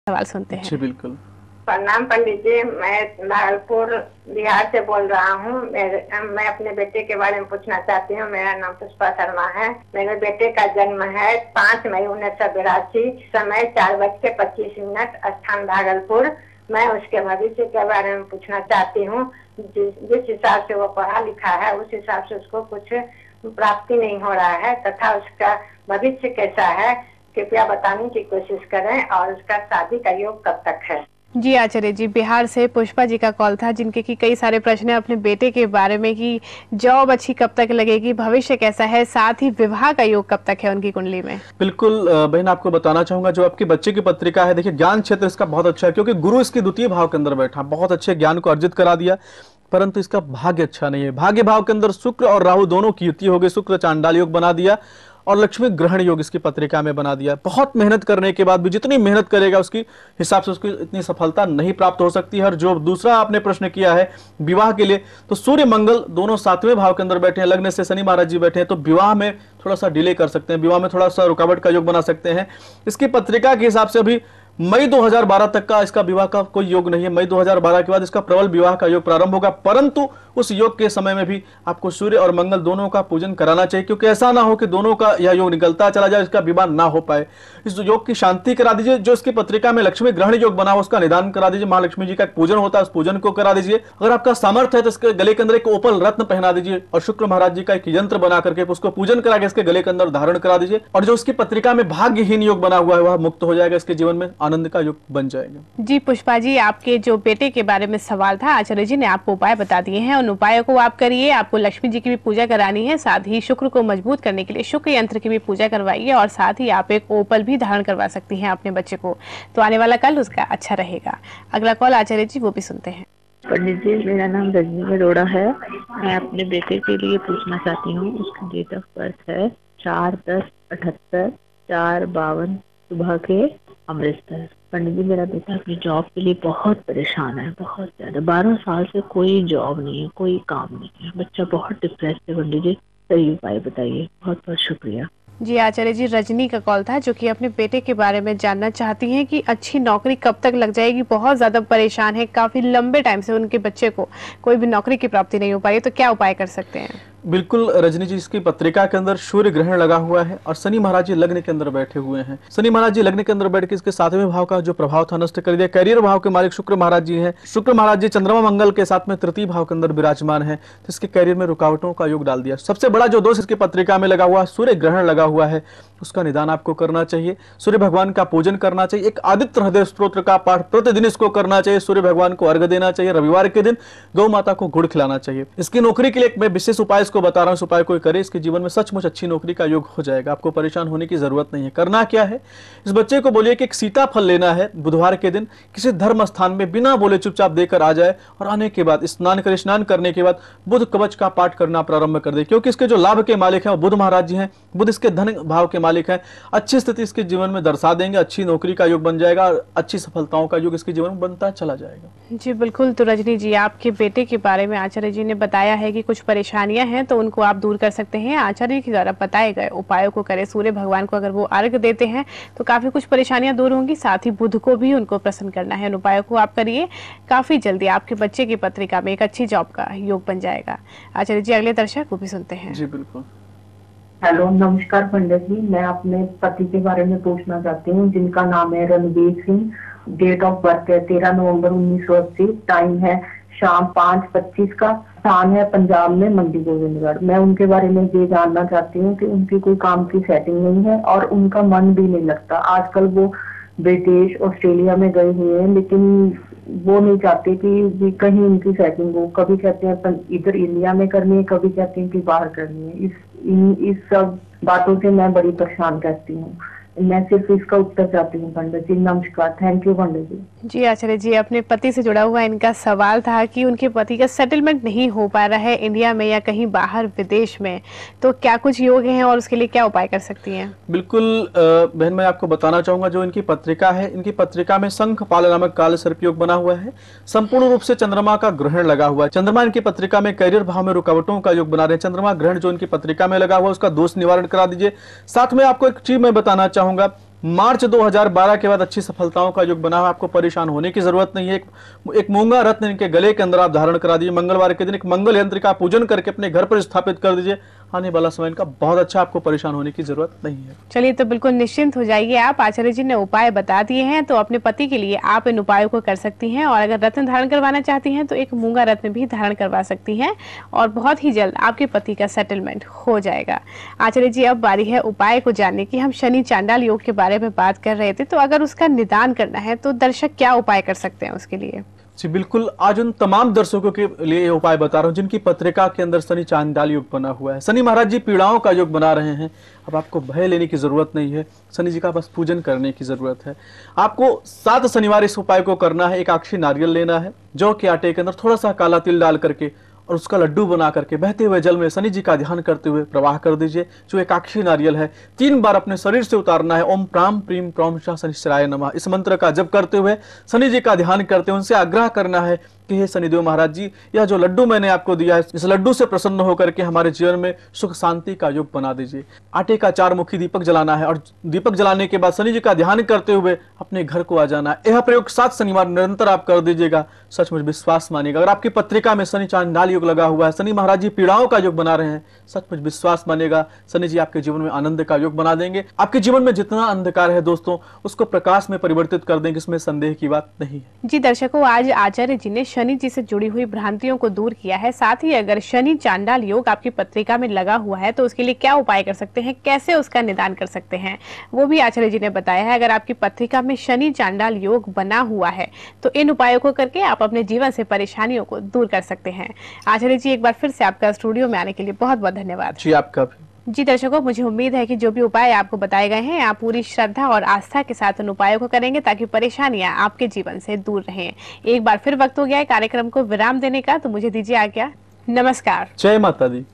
सवाल सुनते हैं। जी बिल्कुल। प्रणाम पंडित जी, मैं भागलपुर बिहार से बोल रहा हूँ। मैं अपने बेटे के बारे में पूछना चाहती हूँ। मेरा नाम पुष्पा शर्मा है। मेरे बेटे का जन्म है 5 मई 1982, समय 4:25, स्थान भागलपुर। मैं उसके भविष्य के बारे में पूछना चाहती हूँ। जिस हिसाब से वो पढ़ा लिखा है उस हिसाब से उसको कुछ प्राप्ति नहीं हो रहा है, तथा उसका भविष्य कैसा है कृपया बताने की कोशिश करें, और उसका शादी का योग कब तक है। जी आचार्य जी, बिहार से पुष्पा जी का कॉल था, जिनके की कई सारे प्रश्न है अपने बेटे के बारे में कि जॉब अच्छी कब तक लगेगी, भविष्य कैसा है, साथ ही विवाह का योग कब तक है उनकी कुंडली में। बिल्कुल बहन, आपको बताना चाहूंगा जो आपके बच्चे की पत्रिका है, देखिए ज्ञान क्षेत्र इसका बहुत अच्छा है, क्योंकि गुरु इसके द्वितीय भाव के अंदर बैठा, बहुत अच्छे ज्ञान को अर्जित करा दिया, परंतु इसका भाग्य अच्छा नहीं है। भाग्य भाव के अंदर शुक्र और राहु दोनों की युति हो गई, शुक्र चांडाल योग बना दिया और लक्ष्मी ग्रहण योग इसकी पत्रिका में बना दिया। बहुत मेहनत करने के बाद भी जितनी मेहनत करेगा उसकी हिसाब से उसको इतनी सफलता नहीं प्राप्त हो सकती है। और जो दूसरा आपने प्रश्न किया है विवाह के लिए, तो सूर्य मंगल दोनों 7वें भाव के अंदर बैठे हैं, लग्न से शनि महाराज जी बैठे हैं, तो विवाह में थोड़ा सा डिले कर सकते हैं, विवाह में थोड़ा सा रुकावट का योग बना सकते हैं। इसकी पत्रिका के हिसाब से अभी मई 2012 तक का इसका विवाह का कोई योग नहीं है। मई 2012 के बाद इसका प्रबल विवाह का योग प्रारंभ होगा, परंतु उस योग के समय में भी आपको सूर्य और मंगल दोनों का पूजन कराना चाहिए, क्योंकि ऐसा ना हो कि दोनों का यह योग निकलता चला जाए, इसका विवाह ना हो पाए। इस योग की शांति करा दीजिए। जो इसकी पत्रिका में लक्ष्मी ग्रहण योग बना हो उसका निदान करा दीजिए। महालक्ष्मी जी का पूजन होता है, उस पूजन को करा दीजिए। अगर आपका सामर्थ्य है तो इसके गले के अंदर एक ओपल रत्न पहना दीजिए और शुक्र महाराज जी का एक यंत्र बना करके उसको पूजन करा के इसके गले के अंदर धारण करा दीजिए। और जो उसकी पत्रिका में भाग्यहीन योग बना हुआ है वह मुक्त हो जाएगा, इसके जीवन में आनंद का योग बन जाएगा। जी पुष्पा जी, आपके जो बेटे के बारे में सवाल था, आचार्य जी ने आपको उपाय बता दिए हैं, उन उपायों को आप करिए। आपको लक्ष्मी जी की भी पूजा करानी है, साथ ही शुक्र को मजबूत करने के लिए शुक्र यंत्र की भी पूजा करवाइए, और साथ ही आप एक ओपल भी धारण करवा सकती हैं अपने बच्चे को, तो आने वाला कल उसका अच्छा रहेगा। अगला कॉल आचार्य जी वो भी सुनते हैं। पंडित जी, मेरा नाम रजनी अरोड़ा है। मैं अपने बेटे के लिए पूछना चाहती हूँ। उसका डेट ऑफ बर्थ है 4/10/78, 4:52 सुबह के, अमृतसर। पंडित जी, मेरा बेटा अपनी जॉब के लिए बहुत परेशान है, बहुत ज्यादा। 12 साल से कोई जॉब नहीं है, कोई काम नहीं है। बच्चा बहुत डिप्रेस है। पंडित जी सही उपाय बताइए। बहुत बहुत शुक्रिया। जी आचार्य जी, रजनी का कॉल था, जो कि अपने बेटे के बारे में जानना चाहती हैं कि अच्छी नौकरी कब तक लग जाएगी। बहुत ज्यादा परेशान है, काफी लंबे टाइम से उनके बच्चे को कोई भी नौकरी की प्राप्ति नहीं हो पाई, तो क्या उपाय कर सकते हैं। बिल्कुल रजनी जी, इसकी पत्रिका के अंदर सूर्य ग्रहण लगा हुआ है और शनि महाराज जी लग्न के अंदर बैठे हुए हैं। शनि महाराज जी लग्न के अंदर बैठ के इसके 7वें भाव का जो प्रभाव था नष्ट कर दिया। कैरियर भाव के मालिक शुक्र महाराज जी हैं। शुक्र महाराज जी चंद्रमा मंगल के साथ में तृतीय भाव के अंदर विराजमान है, तो इसके कैरियर में रुकावटों का योग डाल दिया। सबसे बड़ा जो दोष इसकी पत्रिका में लगा हुआ सूर्य ग्रहण लगा हुआ है, उसका निदान आपको करना चाहिए। सूर्य भगवान का पूजन करना चाहिए। एक आदित्य हृदय स्तोत्र का पाठ प्रतिदिन इसको करना चाहिए। सूर्य भगवान को अर्घ्य देना चाहिए। रविवार के दिन गौ माता को गुड़ खिलाना चाहिए। इसकी नौकरी के लिए मैं विशेष उपाय इसको बता रहा हूँ, इस उपाय कोई करे, इसके जीवन में सचमुच अच्छी नौकरी का योग हो जाएगा। आपको परेशान होने की जरूरत नहीं है। करना क्या है, इस बच्चे को बोलिए कि एक सीताफल लेना है, बुधवार के दिन किसी धर्म स्थान में बिना बोले चुपचाप देकर आ जाए, और आने के बाद स्नान करने के बाद बुध कवच का पाठ करना प्रारंभ कर दे, क्योंकि इसके जो लाभ के मालिक हैं वो बुध महाराज जी हैं। बुध इसके धन भाव के मालिक हैं। अच्छी स्थिति इसके जीवन में दर्शा देंगे, अच्छी नौकरी का योग बन जाएगा और अच्छी सफलताओं का योग इसके जीवन में बनता चला जाएगा। जी बिल्कुल। तो रजनी जी, आपके बेटे के बारे में आचार्य जी ने बताया है कि कुछ परेशानियां हैं, तो उनको आप दूर कर सकते हैं। आचार्य के द्वारा बताए गए उपायों को करें। सूर्य भगवान को अगर वो अर्घ देते हैं तो काफी कुछ परेशानियां दूर होंगी। साथ ही बुध को भी उनको प्रसन्न करना है। उन उपायों को आप करिए, काफी जल्दी आपके बच्चे की पत्रिका में एक अच्छी जॉब का योग बन जाएगा। आचार्य जी, अगले दर्शक वो भी सुनते हैं। जी बिल्कुल। हेलो, नमस्कार पंडित जी। मैं अपने पति के बारे में पूछना चाहती हूँ, जिनका नाम है Ranveer Singh. Date of birth है 13 नवंबर 1980। टाइम है शाम 5:25 का। स्थान है पंजाब में मंडी गोविंदगढ़। मैं उनके बारे में ये जानना चाहती हूँ कि उनकी कोई काम की सेटिंग नहीं है और उनका मन भी नहीं लगता। आजकल वो विदेश ऑस्ट्रेलिया में गए हुए हैं, लेकिन वो नहीं चाहते कि कहीं उनकी सेटिंग हो। कभी कहते हैं इधर इंडिया में करनी है, कभी कहते हैं कि बाहर करनी है। इस सब बातों से मैं बड़ी परेशान रहती हूँ। मैं सिर्फ इसका उत्तर चाहती हूँ पंडित जी। नमस्कार। थैंक यू पंडित जी। जी आचार्य जी, अपने पति से जुड़ा हुआ इनका सवाल था कि उनके पति का सेटलमेंट नहीं हो पा रहा है इंडिया में या कहीं बाहर विदेश में, तो क्या कुछ योग हैं और उसके लिए क्या उपाय कर सकती हैं। बिल्कुल बहन, मैं आपको बताना चाहूंगा जो इनकी पत्रिका है, इनकी पत्रिका में शंखपाल नामक काल सर्प योग बना हुआ है। संपूर्ण रूप से चंद्रमा का ग्रहण लगा हुआ है। चंद्रमा इनकी पत्रिका में कैरियर भाव में रुकावटों का योग बना रहे हैं। चंद्रमा ग्रहण जो इनकी पत्रिका में लगा हुआ है उसका दोष निवारण करा दीजिए। साथ में आपको एक चीज मैं बताना चाहूंगा, मार्च 2012 के बाद अच्छी सफलताओं का योग बना हुआ, आपको परेशान होने की जरूरत नहीं है। एक मूंगा रत्न इनके गले के अंदर आप धारण करा दीजिए। मंगलवार के दिन एक मंगल यंत्र का पूजन करके अपने घर पर स्थापित कर दीजिए। आने वाला समय इनका बहुत अच्छा, आपको परेशान होने की जरूरत नहीं है। चलिए, तो बिल्कुल निश्चिंत हो जाइए आप। आचार्य जी ने उपाय बता दिए हैं, तो अपने पति के लिए आप इन उपायों को कर सकती हैं। और अगर रत्न धारण करवाना चाहती हैं तो एक मूंगा रत्न भी धारण करवा सकती हैं और बहुत ही जल्द आपके पति का सेटलमेंट हो जाएगा। आचार्य जी, अब बारी है उपाय को जानने की। हम शनि चांडाल योग के बारे में बात कर रहे थे, तो अगर उसका निदान करना है तो दर्शक क्या उपाय कर सकते हैं उसके लिए? जी बिल्कुल, आज उन तमाम दर्शकों के लिए ये उपाय बता रहा हूँ जिनकी पत्रिका के अंदर शनि चांडाल योग बना हुआ है। शनि महाराज जी पीड़ाओं का योग बना रहे हैं। अब आपको भय लेने की जरूरत नहीं है, शनि जी का बस पूजन करने की जरूरत है। आपको 7 शनिवार इस उपाय को करना है। एक आक्षी नारियल लेना है, जौ के आटे के अंदर थोड़ा सा काला तिल डाल करके और उसका लड्डू बना करके बहते हुए जल में शनि जी का ध्यान करते हुए प्रवाह कर दीजिए। जो एकाक्षी नारियल है 3 बार अपने शरीर से उतारना है। ओम प्राम प्रीम प्रौम शाह शनिश्चराय नमः, इस मंत्र का जप करते हुए शनि जी का ध्यान करते हुए उनसे आग्रह करना है कि हे शनिदेव महाराज जी, यह जो लड्डू मैंने आपको दिया है, इस लड्डू से प्रसन्न होकर के हमारे जीवन में सुख शांति का योग बना दीजिए। आटे का 4 मुखी दीपक जलाना है और दीपक जलाने के बाद शनि जी का ध्यान करते हुए अपने घर को आ जाना है। यह प्रयोग 7 शनिवार निरंतर आप कर दीजिएगा। सचमुच विश्वास मानिएगा। अगर आपकी पत्रिका में शनि चांडाल योग लगा हुआ है, शनि महाराज जी पीड़ाओं का योग बना रहे हैं, सचमुच विश्वास मानिएगा, शनि जी आपके जीवन में आनंद का योग बना देंगे। आपके जीवन में जितना अंधकार है दोस्तों, उसको प्रकाश में परिवर्तित कर देंगे, इसमें संदेह की बात नहीं है। जी दर्शकों, आज आचार्य जी ने शनि जी से जुड़ी हुई भ्रांतियों को दूर किया है। साथ ही अगर शनि चांडाल योग आपकी पत्रिका में लगा हुआ है तो उसके लिए क्या उपाय कर सकते हैं, कैसे उसका निदान कर सकते हैं, वो भी आचार्य जी ने बताया है। अगर आपकी पत्रिका में शनि चांडाल योग बना हुआ है तो इन उपायों को करके आप अपने जीवन से परेशानियों को दूर कर सकते हैं। आचार्य जी, एक बार फिर से आपका स्टूडियो में आने के लिए बहुत बहुत धन्यवाद। जी आपका भी। जी दर्शकों, मुझे उम्मीद है कि जो भी उपाय आपको बताए गए हैं आप पूरी श्रद्धा और आस्था के साथ उन उपायों को करेंगे ताकि परेशानियां आपके जीवन से दूर रहें। एक बार फिर वक्त हो गया है कार्यक्रम को विराम देने का, तो मुझे दीजिए आज्ञा। नमस्कार। जय माता दी।